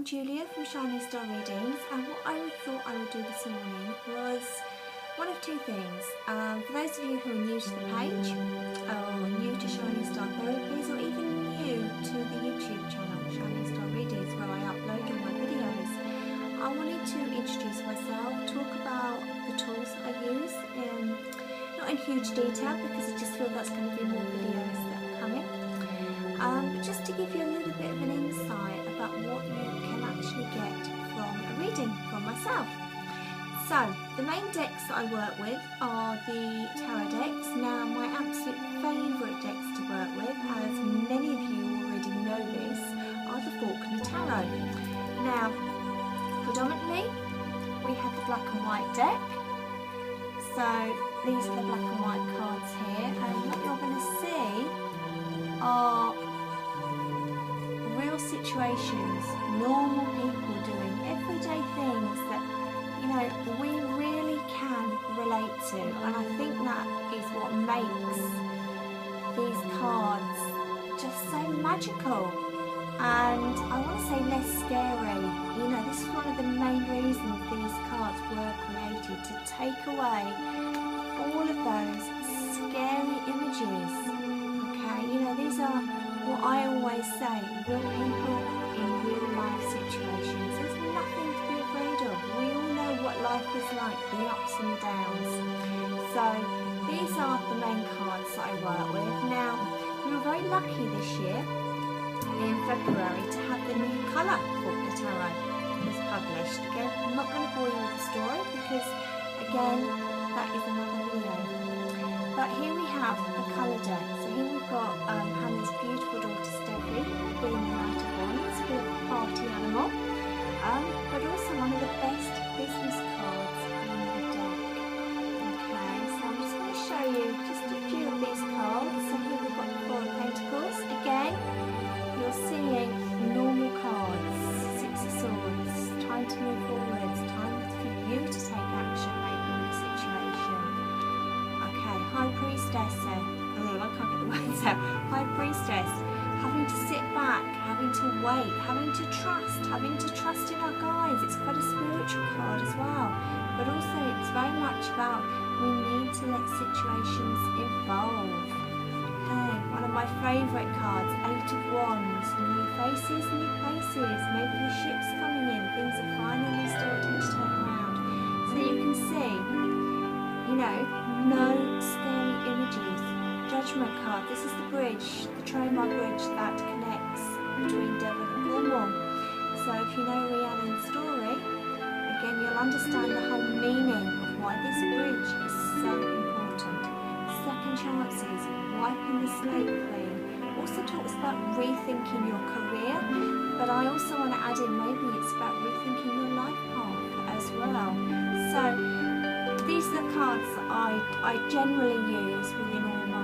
Julia from Shining Star Readings, and what I thought I would do this morning was one of two things. For those of you who are new to the page, or new to Shining Star Therapies, or even new to the YouTube channel Shining Star Readings, where I upload all my videos, I wanted to introduce myself, talk about the tools that I use, not in huge detail because I just feel that's going to be more videos that are coming. But just to give you a little bit of an insight about what you can actually get from a reading from myself. So, the main decks that I work with are the tarot decks. Now, my absolute favourite decks to work with, as many of you already know this, are the Faulkner Tarot. Now, predominantly, we have the black and white deck. So, these are the black and white cards here, and what you're going to see are real situations, normal people doing everyday things that, you know, we really can relate to, and I think that is what makes these cards just so magical, and I want to say less scary. You know, this is one of the main reasons these cards were created, to take away all of those scary images. Okay, you know, these are what I always say, real people in real life situations. There's nothing to be afraid of. We all know what life is like, the ups and the downs. So these are the main cards that I work with. Now, we were very lucky this year in February to have the new colour Faulkner Tarot was published. Again, I'm not going to bore you with the story because, again, that is another video. But here we have the colour deck. So here we've got Hannah's beautiful daughter Steffi being the Knight of Wands with Party Animal, but also one of the best business cards in the deck. Okay, so I'm just going to show you just a few of these cards. So here we've got the Four of Pentacles. Again, you're seeing normal cards, Six of Swords, time to move forwards, time for you to take action maybe in a situation. Okay, High Priestess, I can't get the words out. High Priestess, having to sit back, having to wait, having to trust in our guides. It's quite a spiritual card as well, but also it's very much about we need to let situations evolve. Okay, one of my favourite cards, Eight of Wands, new faces, new places, maybe the ship's coming in, things are finally starting to turn around. So you can see, you know, no scary images. Judgment card, this is the bridge, the Tromar Bridge that connects between Devon and Cornwall. So if you know Rhiannon's story, again you'll understand the whole meaning of why this bridge is so important. Second chances, wiping the slate clean. Also talks about rethinking your career, but I also want to add in maybe it's about rethinking your life path as well. So these are the cards that I generally use within all my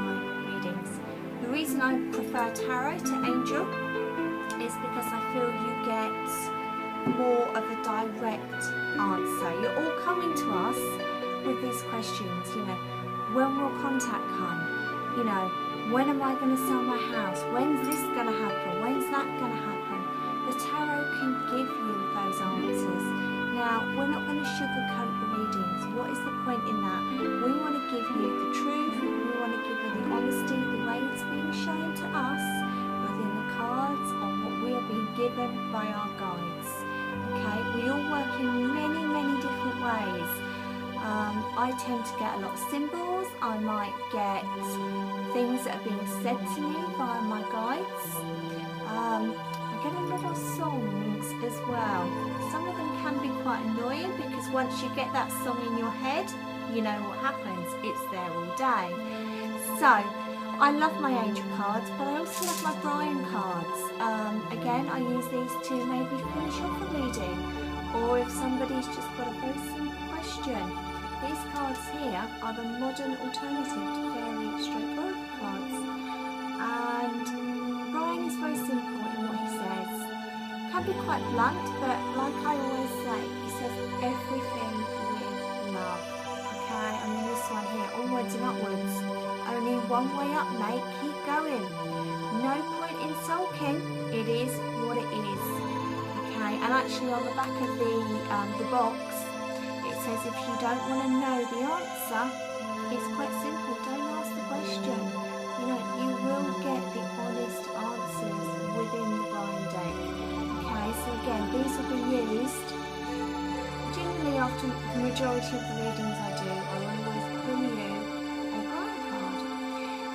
readings. The reason I prefer tarot to angel is because I feel you get more of a direct answer. You're all coming to us with these questions, you know, when will contact come? You know, when am I going to sell my house? When's this going to happen? When's that going to happen? The tarot can give you those answers. Now, we're not going to sugarcoat the readings. What is the point in that? We want to give you the truth. We want to give you the honesty, the way it's being shown to us within the cards, on what we are being given by our guides. Okay, we all work in many, many different ways. I tend to get a lot of symbols. I might get things that are being said to me by my guides. I get a lot of songs as well. Some of them can be quite annoying because once you get that song in your head, you know what happens. It's there all day. So, I love my angel cards, but I also love my Brian cards. Again, I use these to maybe finish off a reading, or if somebody's just got a very simple question. These cards here are the modern alternative to fairy stroke oracle cards. And Brian is very simple in what he says. Can be quite blunt, but like I always say, he says everything with love. Okay, I mean this one here, onwards and upwards. Only one way up, mate, keep going. No point in sulking, it is what it is. Okay, Okay, and actually on the back of the box, it says if you don't want to know the answer, it's quite simple. Don't ask the question. You know, you will get the honest answers within the blind deck. Okay, so again, these will be used generally after the majority of the readings I do. I will always pull you a blind card.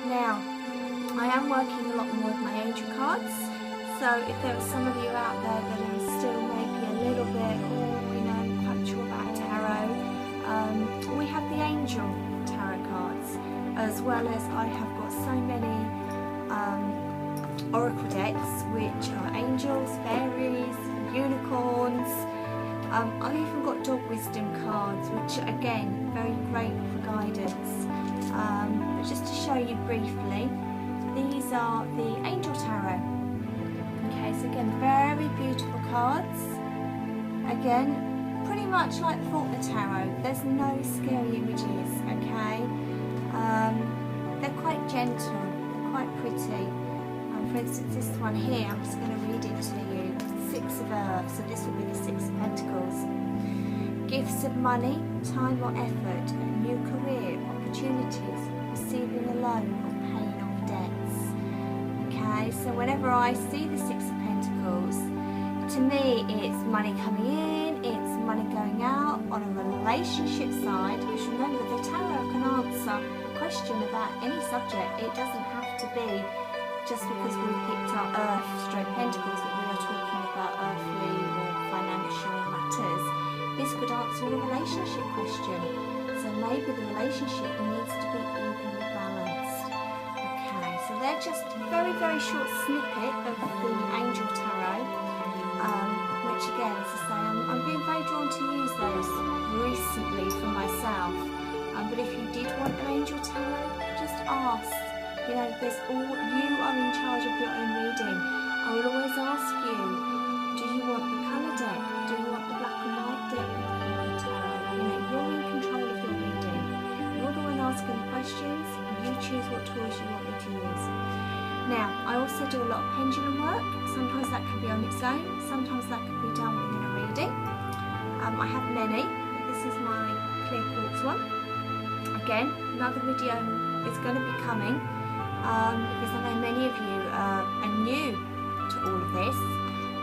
Now, I am working a lot more with my angel cards. So if there are some of you out there that are still maybe a little bit, you know, quite sure about tarot, we have the angel tarot cards, as well as I have got so many oracle decks, which are angels, fairies, unicorns. I've even got dog wisdom cards, which are again very great for guidance. But just to show you briefly, these are the angel tarot. Okay, so again, very beautiful cards. Again, pretty much like Faulkner Tarot, there's no scary images, okay? They're quite gentle, they're quite pretty. For instance, this one here, I'm just going to read it to you. Six of Earth, so this will be the Six of Pentacles. Gifts of money, time or effort, a new career, opportunities, receiving a loan or paying off debts. Okay, so whenever I see the Six of Pentacles, to me it's money coming in, it's money going out. On a relationship side, because remember the tarot can answer a question about any subject. It doesn't have to be just because we picked up Earth stroke Pentacles that we are talking about earthly or financial matters. This could answer a relationship question. So maybe the relationship needs to be evenly balanced. Okay, so they're just a very, very short snippet of the Angel Tarot, which again, as I say, I'm being very drawn to use those recently for myself. But if you did want an Angel Tarot, just ask. You know, you are in charge of your own reading. I will always ask you, do you want the colour deck? Do you want the black and white deck with the tarot? You know, you're in control of your reading. You're the one asking the questions. You choose what tools you want me to use. Now, I also do a lot of pendulum work. Sometimes that can be on its own. Sometimes that can be done within a reading. I have many, but this is my clear quartz one. Again, another video is going to be coming. Because I know many of you are new to all of this,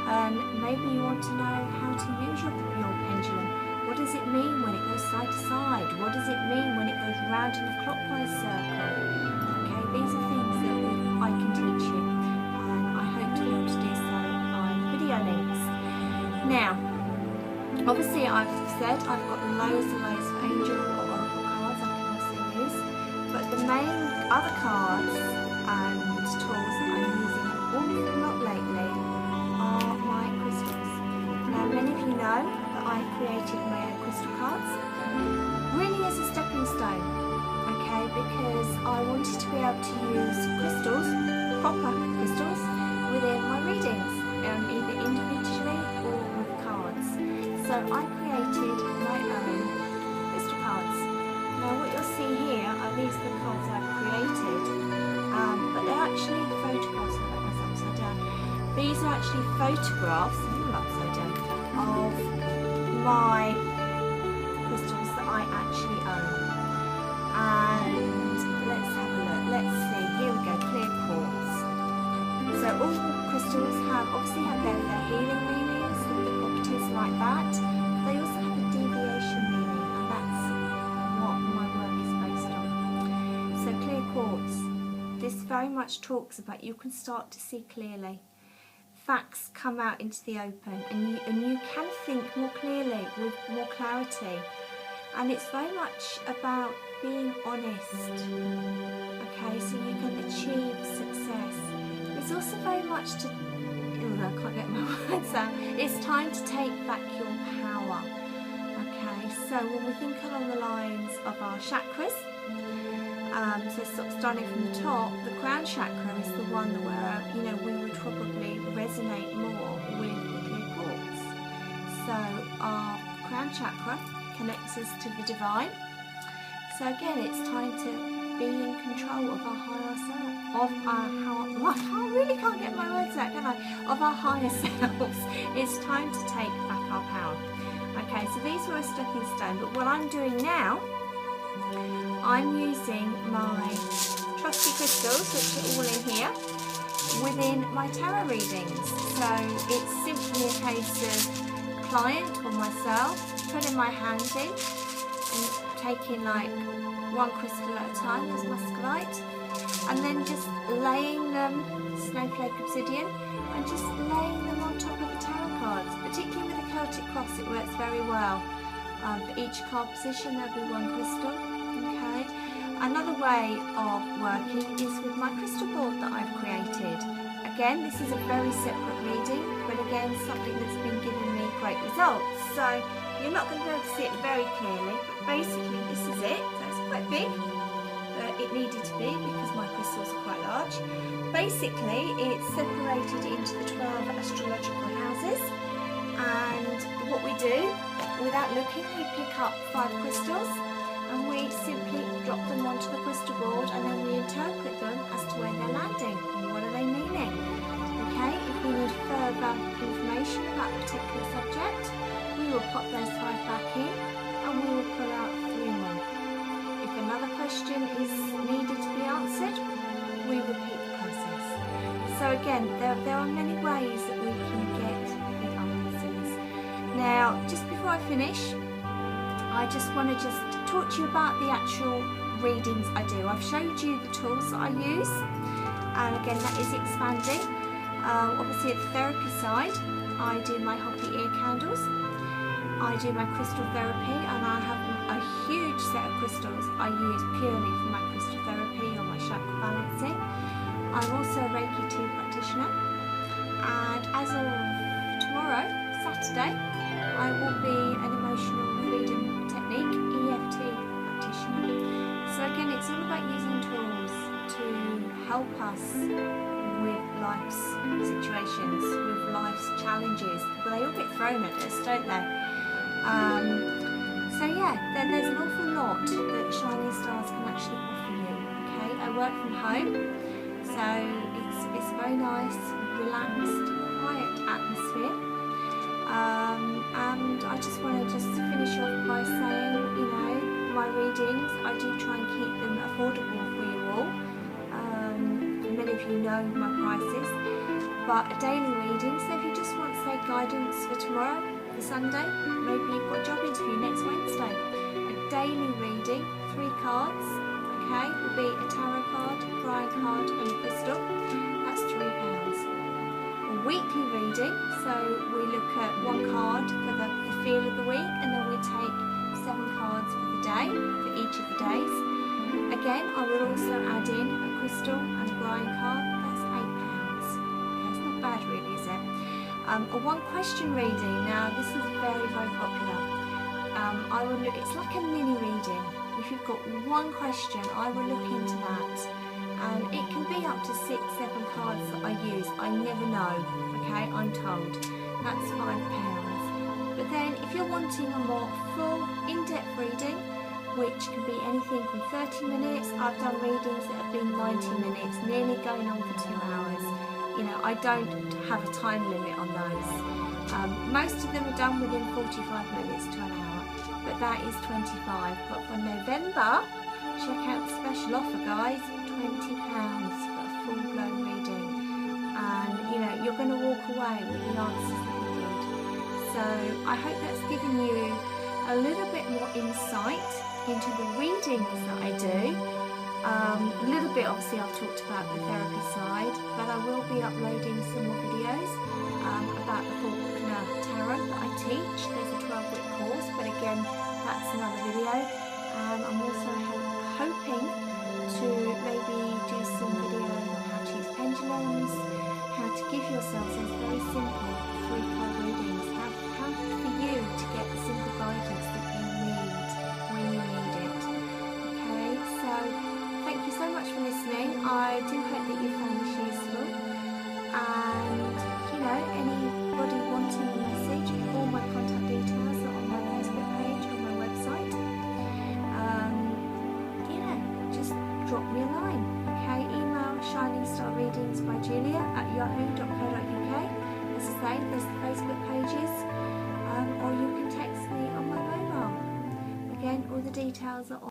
and maybe you want to know how to use your pendulum. What does it mean when it goes side to side? What does it mean when it goes round in a clockwise circle? Okay, these are things that I can teach you, and I hope to be able to do so on video links. Now, obviously I've said I've got loads and loads of angel or oracle cards I can also use, but the main other cards and tools that I'm using an awful lot lately are my crystals. Now, many of you know that I created my own crystal cards really as a stepping stone, okay, because I wanted to be able to use crystals, proper crystals, within my readings, either individually or with cards. So I created my own crystal cards. Now what you'll see here are these the cards I've created, but they're actually photographs. I'll put this upside down. These are actually photographs, upside down, of my crystals that I actually own. And let's have a look. Let's see. Here we go. Clear quartz. So all crystals obviously have their healing meanings, the properties like that. They also have a deviation meaning, and that's what my work is based on. So clear quartz, this very much talks about you can start to see clearly. Facts come out into the open, and you can think more clearly with more clarity. And it's very much about being honest. Okay, so you can achieve success. It's also very much to, I can't get my words out. It's time to take back your power. Okay, so when we think along the lines of our chakras, so starting from the top, the crown chakra is the one where we would probably resonate more with the clear quartz. So our crown chakra connects us to the divine. So again, it's time to be in control of our higher self, I really can't get my words out, can I? Of our higher selves. It's time to take back our power. Okay, so these were a stepping stone, but what I'm doing now, I'm using my trusty crystals, which are all in here, within my tarot readings. So it's simply a case of client or myself putting my hands in and taking like one crystal at a time, as muscovite, and then just laying them, snowflake obsidian, and just laying them on top of the tarot cards. Particularly with the Celtic cross, it works very well. For each card position there'll be one crystal. Okay. Another way of working is with my crystal board that I've created. Again, this is a very separate reading, but again, something that's been giving me great results. So you're not going to be able to see it very clearly, but basically this is it. So it's quite big, but it needed to be because my crystals are quite large. Basically, it's separated into the 12 astrological houses, and what we do, without looking, we pick up 5 crystals and we simply drop them onto the crystal board, and then we interpret them as to where they're landing and what are they meaning. Okay, if we need further information about a particular subject, we will pop those 5 back in and we will pull out 3 more. If another question is needed to be answered, we repeat the process. So again, there are many ways that we can get the answers. Now, just before I finish, I just want to talk to you about the actual readings I do. I've showed you the tools that I use, and again, that is expanding. Obviously at the therapy side, I do my Hopi ear candles, I do my crystal therapy, and I have a huge set of crystals I use purely for my crystal therapy or my chakra balancing. I'm also a Reiki 2 practitioner, and as of tomorrow, Saturday, I will be an emotional freedom technique EFT practitioner. So again, it's all about using tools to help us with life's situations, with life's challenges. But they all get thrown at us, don't they? So yeah, there's an awful lot that Shining Stars can actually offer you. Okay, I work from home, so it's a very nice, relaxed, quiet atmosphere. And I just want to finish off by saying, you know, my readings, I do try and keep them affordable for you all. Many of you know my prices, but a daily reading, so if you just want, say, guidance for tomorrow, for Sunday, maybe you've got a job interview next Wednesday, a daily reading, 3 cards, okay, will be a tarot card, a crying card and a crystal. That's £3. A weekly reading, so we look at 1 card for the feel of the week, and then we take 7 cards for the day, for each of the days. Again, I will also add in a crystal and a crying card. That's £8. Okay, it's not bad really, is it? A 1 question reading, now this is very, very popular. I will look, it's like a mini reading. If you've got 1 question, I will look into that. And it can be up to 6, 7 cards that I use. I never know, okay, I'm told. That's £5. But then if you're wanting a more full, in-depth reading, which can be anything from 30 minutes, I've done readings that have been 90 minutes, nearly going on for 2 hours. You know, I don't have a time limit on those. Most of them are done within 45 minutes to an hour, but that is £25. But for November, check out the special offer, guys, £20 for a full-blown reading. And, you know, you're going to walk away with the answers that you need. So I hope that's given you a little bit more insight into the readings that I do. A little bit, obviously, I've talked about the therapy side, but I will be uploading some more videos about the Faulkner Tarot that I teach. There's a 12-week course, but again, that's another video. I'm also hoping to maybe do some videos on how to use pendulums, how to give yourself those very simple 3-card readings, how for you to get the simple guidance that you need when you need it. Okay, so thank you so much for listening. I do hope that you found this useful, and you know, anybody wanting a message, all my contact details are on my Facebook page, on my website. You know, just say, there's the Facebook pages, or you can text me on my mobile. Again, all the details are on